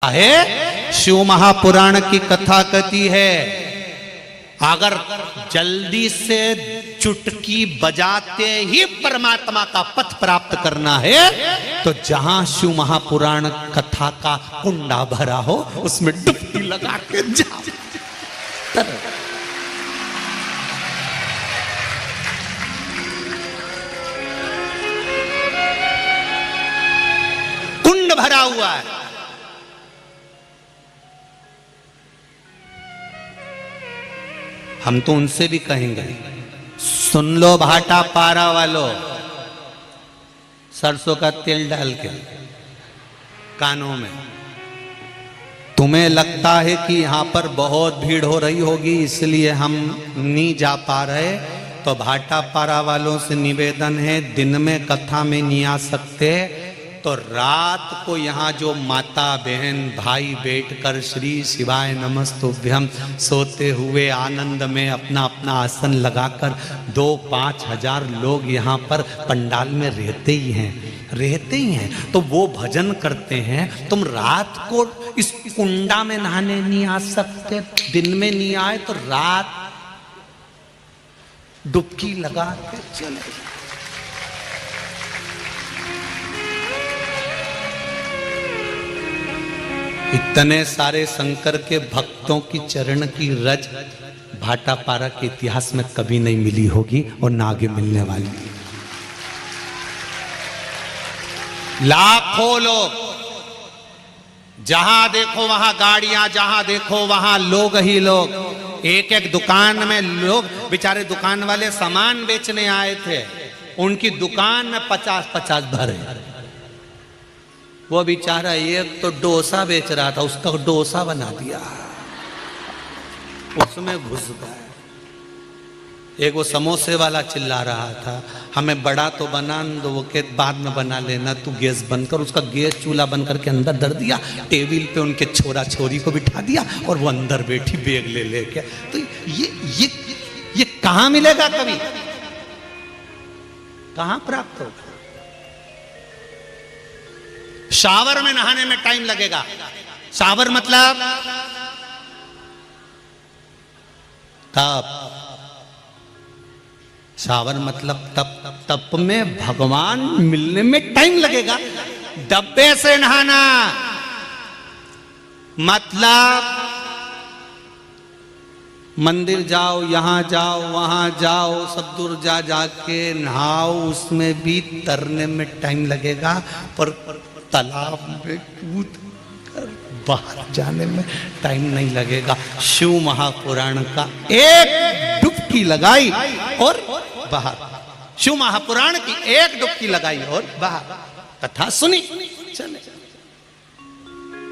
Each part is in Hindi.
है शिव महापुराण की कथा कहती है, अगर जल्दी से चुटकी बजाते ही परमात्मा का पथ प्राप्त करना है तो जहां शिव महापुराण कथा का कुंडा भरा हो उसमें डुबकी लगा के जाओ। कुंड भरा हुआ है। हम तो उनसे भी कहेंगे, सुन लो भाटा पारा वालों, सरसों का तेल डाल के कानों में। तुम्हें लगता है कि यहां पर बहुत भीड़ हो रही होगी इसलिए हम नहीं जा पा रहे, तो भाटा पारा वालों से निवेदन है, दिन में कथा में नहीं आ सकते तो रात को यहाँ जो माता बहन भाई बैठकर श्री शिवाय नमस्तुभ्यम सोते हुए आनंद में अपना अपना आसन लगाकर 2-5 हजार लोग यहाँ पर पंडाल में रहते ही हैं तो वो भजन करते हैं। तुम रात को इस कुंडा में नहाने नहीं आ सकते, दिन में नहीं आए तो रात डुबकी लगा के चले। इतने सारे शंकर के भक्तों की चरण की रज भाटापारा के इतिहास में कभी नहीं मिली होगी और ना आगे मिलने वाली। लाखों लोग, जहां देखो वहां गाड़ियां, जहां देखो वहां लोग ही लोग। एक एक दुकान में लोग, बेचारे दुकान वाले सामान बेचने आए थे, उनकी दुकान में 50-50 भरे। वो बेचारा एक तो डोसा बेच रहा था, उसका डोसा बना दिया, उसमें घुस गया। एक वो समोसे वाला चिल्ला रहा था, हमें बड़ा तो बना दो, वो के बाद में बना लेना, तू गैस बंद कर। उसका गैस चूल्हा बंद करके अंदर धर दिया, टेबल पे उनके छोरा छोरी को बिठा दिया और वो अंदर बैठी बैग ले लेके। तो ये कहां मिलेगा, कभी कहां प्राप्त होगा? शावर में नहाने में टाइम लगेगा। शावर मतलब तप, शावर मतलब तप। तप में भगवान मिलने में टाइम लगेगा। डब्बे से नहाना मतलब मंदिर जाओ, यहां जाओ, वहां जाओ, सब दूर जा जाके नहाओ, उसमें भी तरने में टाइम लगेगा। पर तालाब में कूद कर बाहर जाने में टाइम नहीं लगेगा। शिव महापुराण का एक डुबकी लगाई और बाहर, शिव महापुराण की एक डुबकी लगाई और बाहर, कथा सुनी चले।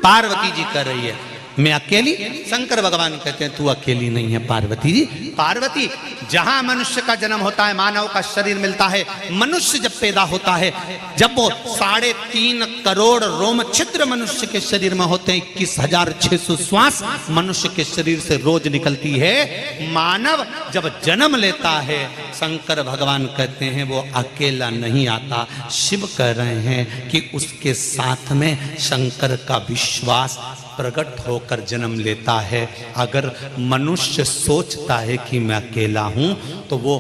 पार्वती जी कर रही है, मैं अकेली। शंकर भगवान कहते हैं तू अकेली नहीं है पार्वती जी। पार्वती, जहां मनुष्य का जन्म होता है, मानव का शरीर मिलता है, मनुष्य जब पैदा होता है, जब वो 3.5 करोड़ रोम छिद्र मनुष्य के शरीर में होते हैं, 21,600 श्वास मनुष्य के शरीर से रोज निकलती है। मानव जब जन्म लेता है, शंकर भगवान कहते हैं वो अकेला नहीं आता। शिव कह रहे हैं कि उसके साथ में शंकर का विश्वास प्रकट होकर जन्म लेता है। अगर मनुष्य सोचता है कि मैं अकेला हूं तो वो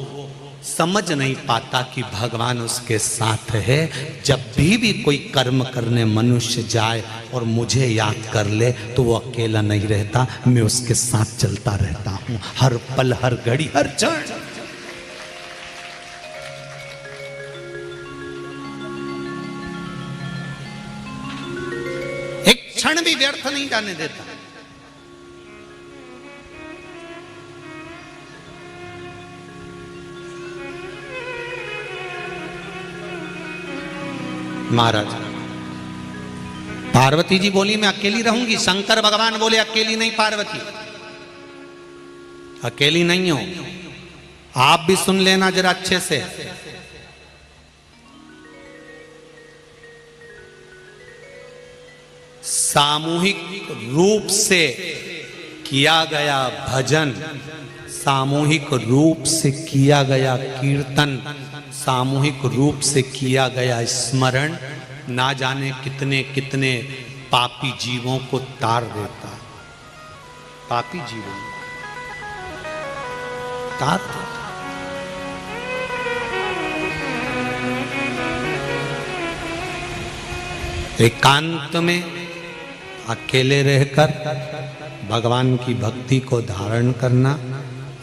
समझ नहीं पाता कि भगवान उसके साथ है। जब भी कोई कर्म करने मनुष्य जाए और मुझे याद कर ले तो वो अकेला नहीं रहता, मैं उसके साथ चलता रहता हूं, हर पल, हर घड़ी, हर क्षण। क्षण भी व्यर्थ नहीं जाने देता। महाराज, पार्वती जी बोली मैं अकेली रहूंगी। शंकर भगवान बोले अकेली नहीं पार्वती, अकेली नहीं हो। आप भी सुन लेना जरा अच्छे से। सामूहिक रूप से किया गया भजन, सामूहिक रूप से किया गया कीर्तन, सामूहिक रूप से किया गया स्मरण, ना जाने कितने कितने पापी जीवों को तार देता, पापी जीवों तार देता। एकांत में अकेले रहकर भगवान की भक्ति को धारण करना,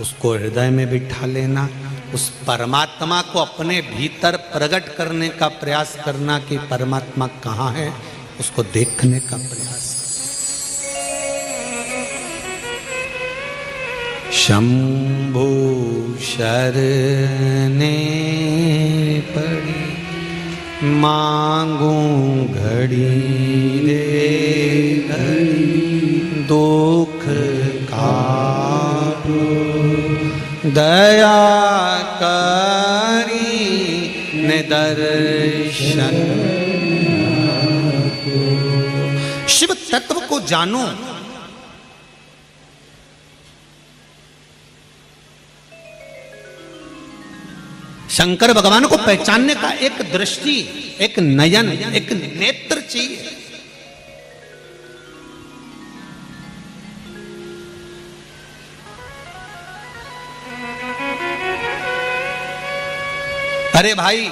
उसको हृदय में बिठा लेना, उस परमात्मा को अपने भीतर प्रकट करने का प्रयास करना कि परमात्मा कहाँ है, उसको देखने का प्रयास। शंभु शरणे पड़ी मांगू घड़ी रे घड़ी दुख काटो दया करी निदर्शन। शिव तत्व को जानो, शंकर भगवान को पहचानने का एक दृष्टि, एक नयन, एक नेत्र चाहिए। अरे भाई,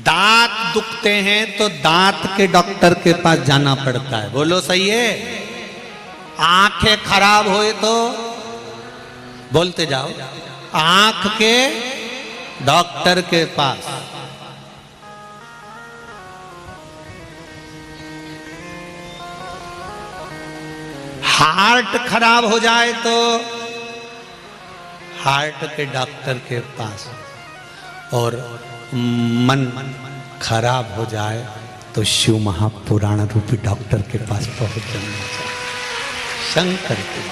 दांत दुखते हैं तो दांत के डॉक्टर के पास जाना पड़ता है, बोलो सही है। आंखें खराब होए तो बोलते जाओ, आंख के डॉक्टर के पास। हार्ट खराब हो जाए तो हार्ट के डॉक्टर के पास, और मन खराब हो जाए तो शिव महापुराण रूपी डॉक्टर के पास पहुंच जाना चाहिए, शंकर के।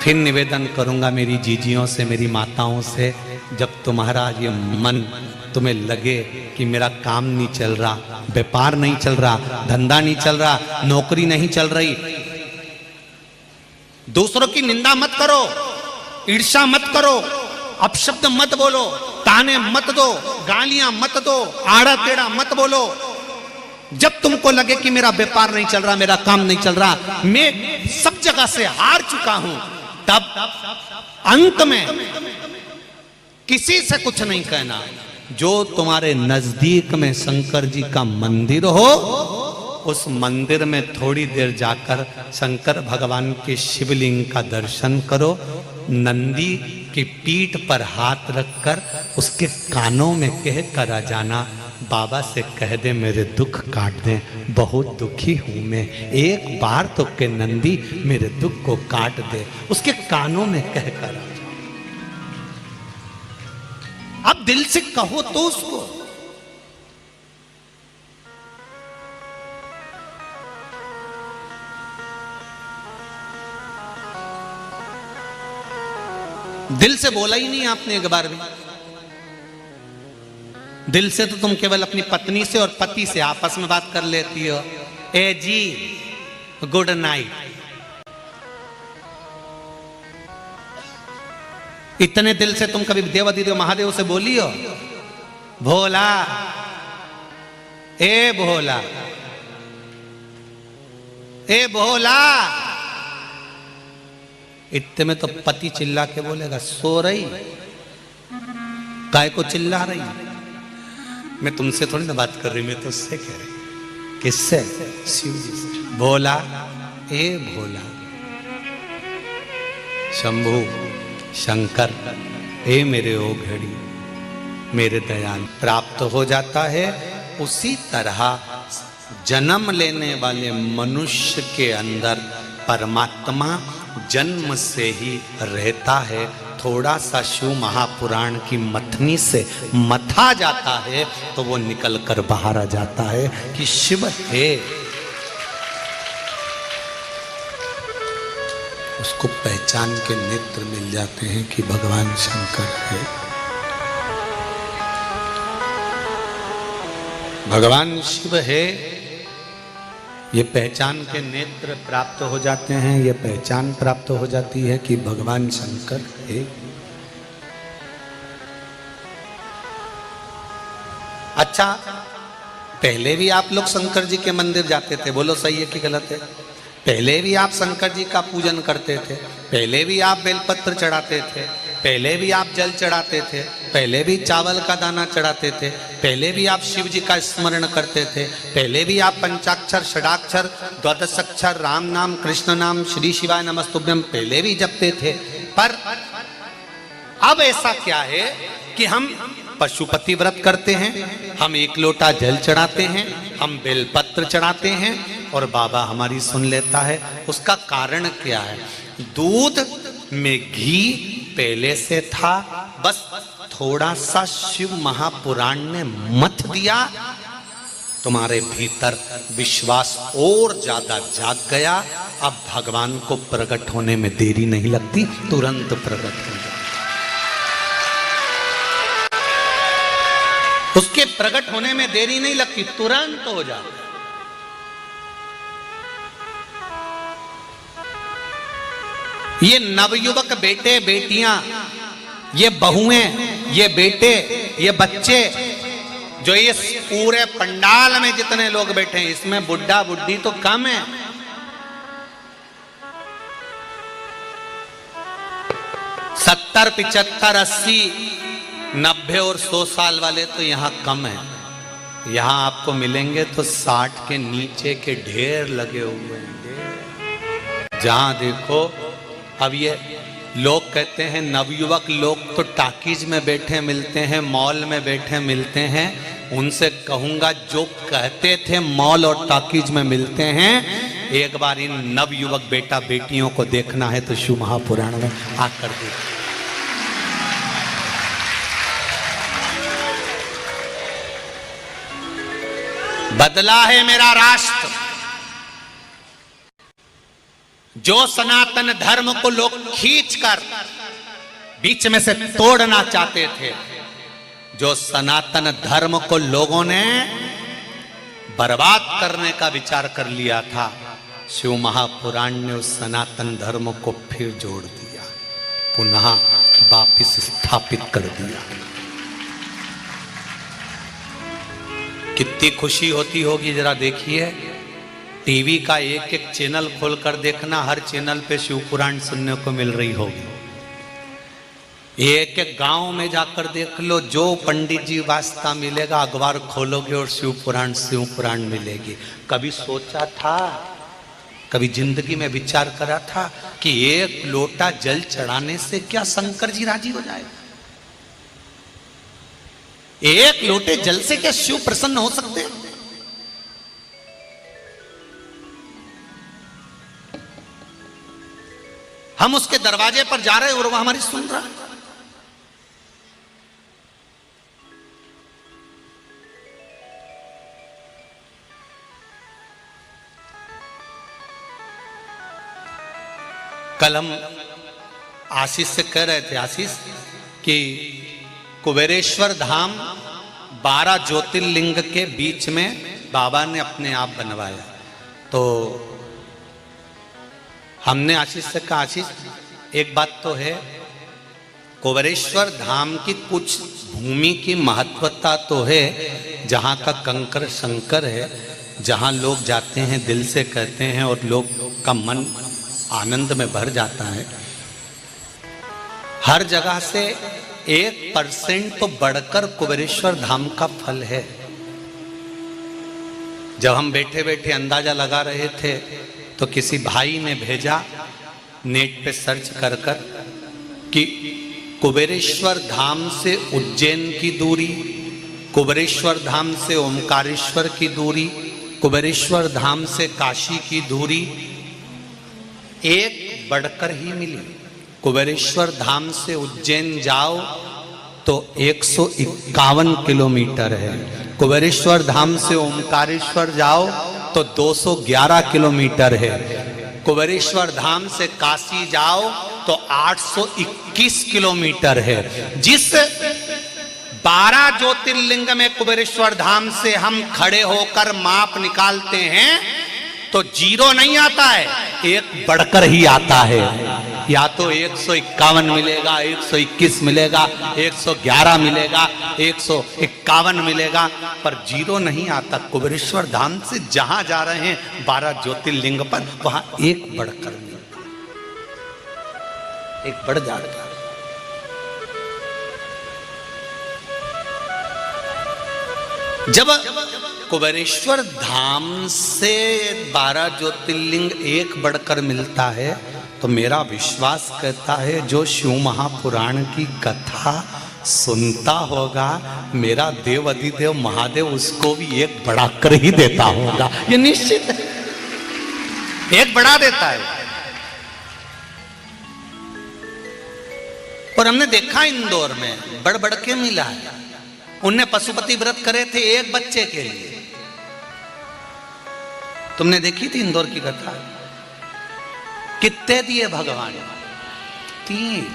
फिर निवेदन करूंगा मेरी जीजियों से, मेरी माताओं से, जब तुम्हारा ये मन तुम्हें लगे कि मेरा काम नहीं चल रहा, व्यापार नहीं चल रहा, धंधा नहीं चल रहा, नौकरी नहीं चल रही, दूसरों की निंदा मत करो, ईर्ष्या मत करो, अपशब्द मत बोलो, ताने मत दो, गालियां मत दो, आड़ा टेढ़ा मत बोलो। जब तुमको लगे कि मेरा व्यापार नहीं चल रहा, मेरा काम नहीं चल रहा, मैं सब जगह से हार चुका हूं, तब अंत में किसी से कुछ नहीं कहना। जो तुम्हारे नजदीक में शंकर जी का मंदिर हो, उस मंदिर में थोड़ी देर जाकर शंकर भगवान के शिवलिंग का दर्शन करो, नंदी की पीठ पर हाथ रखकर उसके कानों में कह कर आ जाना, बाबा से कह दे मेरे दुख काट दे, बहुत दुखी हूं मैं, एक बार तो के नंदी मेरे दुख को काट दे, उसके कानों में कह कर आ जाओ। अब दिल से कहो तो उसको। दिल से बोला ही नहीं आपने एक बार भी। दिल से तो तुम केवल अपनी पत्नी से और पति से आपस में बात कर लेती हो, ए जी गुड नाइट। इतने दिल से तुम कभी देवाधिदेव महादेव से बोली हो, भोला, ए भोला, ए भोला। इतने में तो पति चिल्ला के बोलेगा, सो रही, काय को चिल्ला रही? मैं तुमसे थोड़ी ना बात कर रही, मैं तो उससे कह रही। किससे? शिव जी से। भोला, ए भोला, शंभु, शंकर, ए मेरे ओ घड़ी, मेरे दयाल। प्राप्त हो जाता है। उसी तरह जन्म लेने वाले मनुष्य के अंदर परमात्मा जन्म से ही रहता है। थोड़ा सा शिव महापुराण की मथनी से मथा जाता है तो वो निकल कर बाहर आ जाता है कि शिव है। उसको पहचान के नेत्र मिल जाते हैं कि भगवान शंकर है। भगवान शिव है, ये पहचान के नेत्र प्राप्त हो जाते हैं। ये पहचान प्राप्त हो जाती है कि भगवान शंकर है। अच्छा, पहले भी आप लोग शंकर जी के मंदिर जाते थे, बोलो सही है कि गलत है? पहले भी आप शंकर जी का पूजन करते थे, पहले भी आप बेलपत्र चढ़ाते थे, पहले भी आप जल चढ़ाते थे, पहले भी चावल का दाना चढ़ाते थे, पहले भी आप शिव जी का स्मरण करते थे, पहले भी आप पंचाक्षर, षडाक्षर, द्वादशाक्षर, राम नाम, कृष्ण नाम, श्री शिवाय नमस्तुभ्यम पहले भी जपते थे। पर अब ऐसा क्या है कि हम पशुपति व्रत करते हैं, हम एक लोटा जल चढ़ाते हैं, हम बेलपत्र चढ़ाते हैं और बाबा हमारी सुन लेता है। उसका कारण क्या है? दूध में घी पहले से था, बस थोड़ा सा शिव महापुराण ने मथ दिया, तुम्हारे भीतर विश्वास और ज्यादा जाग गया। अब भगवान को प्रकट होने में देरी नहीं लगती, तुरंत प्रकट हो जाए। उसके प्रकट होने में देरी नहीं लगती, तुरंत हो जाए। ये नवयुवक बेटे बेटियां, ये बहुएं, ये बेटे, ये बच्चे, जो ये पूरे पंडाल में जितने लोग बैठे हैं, इसमें बुढ़ा बुढ़ी तो कम है। सत्तर, 75, 80, 90 और 100 साल वाले तो यहां कम है। यहां आपको मिलेंगे तो 60 के नीचे के ढेर लगे हुए हैं, जहां देखो। अब ये लोग कहते हैं नवयुवक लोग तो टाकीज में बैठे मिलते हैं, मॉल में बैठे मिलते हैं। उनसे कहूंगा जो कहते थे मॉल और टाकीज में मिलते हैं, एक बार इन नवयुवक बेटा बेटियों को देखना है तो शिव महापुराण में आकर देख। बदला है मेरा राष्ट्र। जो सनातन धर्म को लोग खींचकर बीच में से तोड़ना चाहते थे, जो सनातन धर्म को लोगों ने बर्बाद करने का विचार कर लिया था, शिव महापुराण ने उस सनातन धर्म को फिर जोड़ दिया, पुनः वापिस स्थापित कर दिया। कितनी खुशी होती होगी, जरा देखिए। टीवी का एक एक चैनल खोलकर देखना, हर चैनल पे शिव पुराण सुनने को मिल रही होगी। एक एक गांव में जाकर देख लो, जो पंडित जी वास्ता मिलेगा, अखबार खोलोगे और शिव पुराण मिलेगी। कभी सोचा था, कभी जिंदगी में विचार करा था कि एक लोटा जल चढ़ाने से क्या शंकर जी राजी हो जाए? एक लोटे जल से क्या शिव प्रसन्न हो सकते हैं? हम उसके दरवाजे पर जा रहे हैं और वह हमारी सुन रहा है। कल हम आशीष से कह रहे थे, आशीष, कि कुबेरेश्वर धाम 12 ज्योतिर्लिंग के बीच में बाबा ने अपने आप बनवाया। तो हमने आशीष से कहा, आशीष एक बात तो है, कुबेरेश्वर धाम की कुछ भूमि की महत्वता तो है, जहाँ का कंकर शंकर है, जहाँ लोग जाते हैं दिल से कहते हैं और लोग का मन आनंद में भर जाता है। हर जगह से 1% तो बढ़कर कुबेरेश्वर धाम का फल है। जब हम बैठे बैठे अंदाजा लगा रहे थे तो किसी भाई ने भेजा नेट पे सर्च कर कर कि कुबेरेश्वर धाम से उज्जैन की दूरी, कुबेरेश्वर धाम से ओमकारेश्वर की दूरी, कुबेरेश्वर धाम से काशी की दूरी एक बढ़कर ही मिली। कुबेरेश्वर धाम से उज्जैन जाओ तो 151 किलोमीटर है, कुबेरेश्वर धाम से ओमकारेश्वर जाओ तो 211 किलोमीटर है, कुबेरेश्वर धाम से काशी जाओ तो 821 किलोमीटर है। जिस 12 ज्योतिर्लिंग में कुबेरेश्वर धाम से हम खड़े होकर माप निकालते हैं तो 0 नहीं आता है, एक बढ़कर ही आता है, या तो 151 मिलेगा, 121 मिलेगा, 111 मिलेगा, 151 मिलेगा, पर जीरो नहीं आता। कुबेरेश्वर धाम से जहां जा रहे हैं 12 ज्योतिर्लिंग पर, वहां एक बढ़कर मिलता, एक बढ़ जाएगा। जब कुबेरेश्वर धाम से 12 ज्योतिर्लिंग एक बढ़कर मिलता है तो मेरा विश्वास कहता है जो शिव महापुराण की कथा सुनता होगा, मेरा देव अधिदेव महादेव उसको भी एक बढ़ाकर ही देता होगा, ये निश्चित है, एक बढ़ा देता है। और हमने देखा इंदौर में बढ़ बढ़ के मिला है। उनने पशुपति व्रत करे थे एक बच्चे के लिए, तुमने देखी थी इंदौर की कथा? कितने दिए भगवान? 3।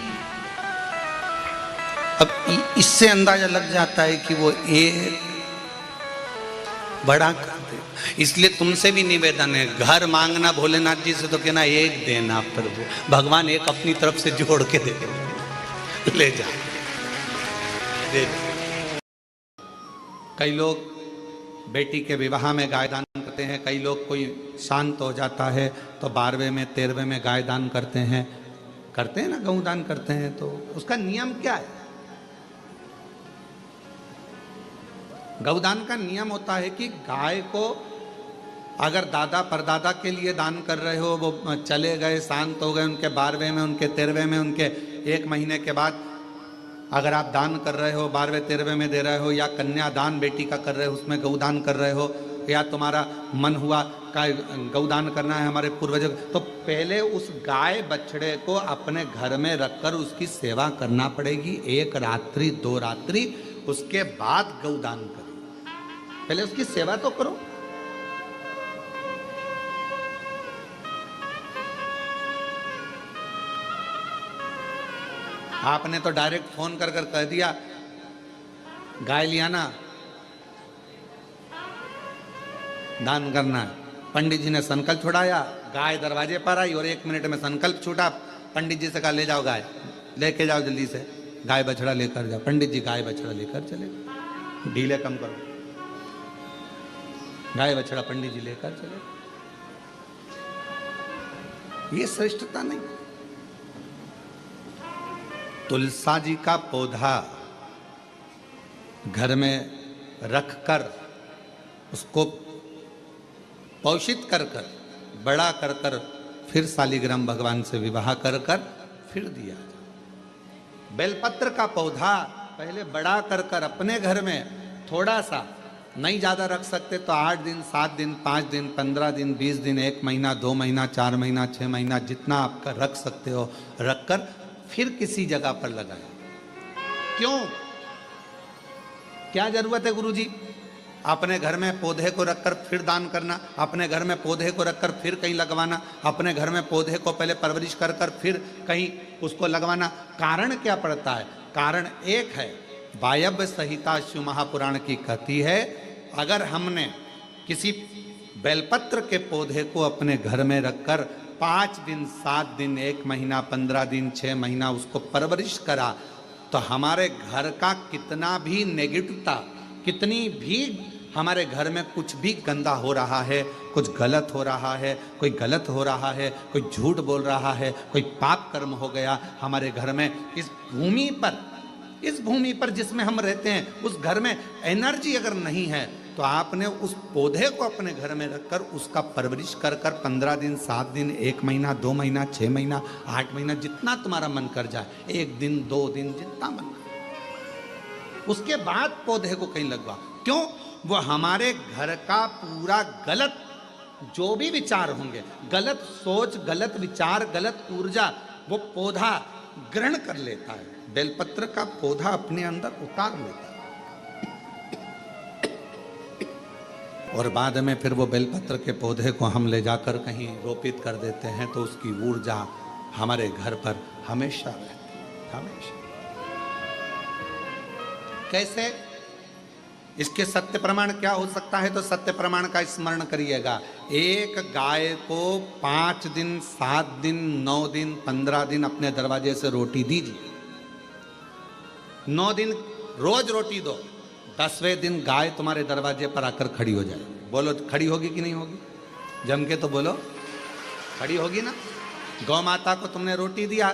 अब इससे अंदाजा लग जाता है कि वो एक बड़ा करते। इसलिए तुमसे भी निवेदन है, घर मांगना भोलेनाथ जी से तो कहना एक देना प्रभु, भगवान एक अपनी तरफ से जोड़ के दे, ले जा, दे। कई लोग बेटी के विवाह में गाय दान करते हैं, कई लोग कोई शांत हो जाता है तो 12वें में 13वें में गाय दान करते हैं ना, गऊ दान करते हैं। तो उसका नियम क्या है? गौदान का नियम होता है कि गाय को अगर दादा परदादा के लिए दान कर रहे हो, वो चले गए, शांत हो गए, उनके 12वें में, उनके 13वें में, उनके 1 महीने के बाद अगर आप दान कर रहे हो, 12वें 13वें में दे रहे हो, या कन्यादान बेटी का कर रहे हो उसमें गौदान कर रहे हो, या तुम्हारा मन हुआ का गौदान करना है हमारे पूर्वजों, तो पहले उस गाय बछड़े को अपने घर में रखकर उसकी सेवा करना पड़ेगी 1 रात्रि 2 रात्रि, उसके बाद गौदान करो। पहले उसकी सेवा तो करो। आपने तो डायरेक्ट फोन कर कर कह दिया गाय लिया ना, दान करना है। पंडित जी ने संकल्प छुड़ाया, गाय दरवाजे पर आई और 1 मिनट में संकल्प छूटा। पंडित जी से कहा ले जाओ गाय, लेके जाओ जल्दी से, गाय बछड़ा लेकर जाओ। पंडित जी गाय बछड़ा लेकर चले, ढीले कम करो, गाय बछड़ा पंडित जी लेकर चले। ये श्रेष्ठता नहीं। तुलसा जी का पौधा घर में रखकर उसको पोषित कर कर बड़ा कर कर फिर शालिग्राम भगवान से विवाह कर कर फिर दिया। बेलपत्र का पौधा पहले बड़ा कर कर अपने घर में थोड़ा सा, नहीं ज़्यादा रख सकते तो 8 दिन 7 दिन 5 दिन 15 दिन 20 दिन 1 महीना 2 महीना 4 महीना 6 महीना जितना आपका रख सकते हो रखकर फिर किसी जगह पर लगाए। क्यों, क्या जरूरत है गुरुजी अपने घर में पौधे को रखकर फिर दान करना, अपने घर में पौधे को रखकर फिर कहीं लगवाना, अपने घर में पौधे को पहले परवरिश कर कर फिर कहीं उसको लगवाना? कारण क्या पड़ता है? कारण एक है, वायव्य संहिता शिव महापुराण की कहती है, अगर हमने किसी बेलपत्र के पौधे को अपने घर में रखकर 5 दिन 7 दिन 1 महीना 15 दिन 6 महीना उसको परवरिश करा तो हमारे घर का कितना भी नेगेटिवता, कितनी भी हमारे घर में कुछ भी गंदा हो रहा है, कुछ गलत हो रहा है, कोई गलत हो रहा है, कोई झूठ बोल रहा है, कोई पाप कर्म हो गया हमारे घर में, इस भूमि पर जिसमें हम रहते हैं उस घर में एनर्जी अगर नहीं है तो आपने उस पौधे को अपने घर में रखकर उसका परवरिश कर कर 15 दिन 7 दिन 1 महीना 2 महीना 6 महीना 8 महीना जितना तुम्हारा मन कर जाए, 1 दिन 2 दिन जितना मन कर, उसके बाद पौधे को कहीं लगवा। क्यों? वो हमारे घर का पूरा गलत जो भी विचार होंगे, गलत सोच, गलत विचार, गलत ऊर्जा वो पौधा ग्रहण कर लेता है। बेलपत्र का पौधा अपने अंदर उतार लेता है और बाद में फिर वो बेलपत्र के पौधे को हम ले जाकर कहीं रोपित कर देते हैं तो उसकी ऊर्जा हमारे घर पर हमेशा रहती है, हमेशा। कैसे? इसके सत्य प्रमाण क्या हो सकता है? तो सत्य प्रमाण का स्मरण करिएगा। एक गाय को 5 दिन, 7 दिन, 9 दिन, 15 दिन अपने दरवाजे से रोटी दीजिए। 9 दिन रोज रोटी दो, 10वें दिन गाय तुम्हारे दरवाजे पर आकर खड़ी हो जाए। बोलो खड़ी होगी कि नहीं होगी? जम के तो बोलो, खड़ी होगी ना। गौ माता को तुमने रोटी दिया,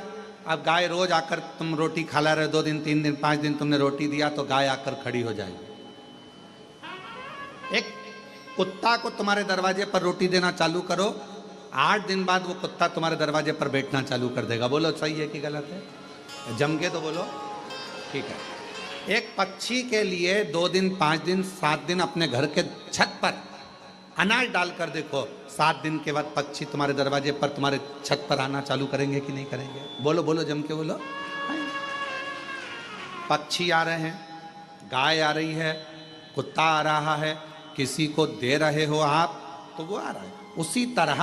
अब गाय रोज आकर, तुम रोटी खा ला रहे 2 दिन, 3 दिन, 5 दिन तुमने रोटी दिया तो गाय आकर खड़ी हो जाएगी। एक कुत्ता को तुम्हारे दरवाजे पर रोटी देना चालू करो, 8 दिन बाद वो कुत्ता तुम्हारे दरवाजे पर बैठना चालू कर देगा। बोलो सही है कि गलत है? जम के तो बोलो, ठीक है। एक पक्षी के लिए 2 दिन, 5 दिन, 7 दिन अपने घर के छत पर अनाज डालकर देखो, 7 दिन के बाद पक्षी तुम्हारे दरवाजे पर, तुम्हारे छत पर आना चालू करेंगे कि नहीं करेंगे? बोलो बोलो, जम के बोलो। पक्षी आ रहे हैं, गाय आ रही है, कुत्ता आ रहा है, किसी को दे रहे हो आप तो वो आ रहा है। उसी तरह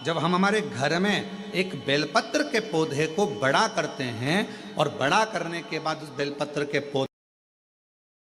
जब हम हमारे घर में एक बेलपत्र के पौधे को बड़ा करते हैं और बड़ा करने के बाद उस बेलपत्र के पौधे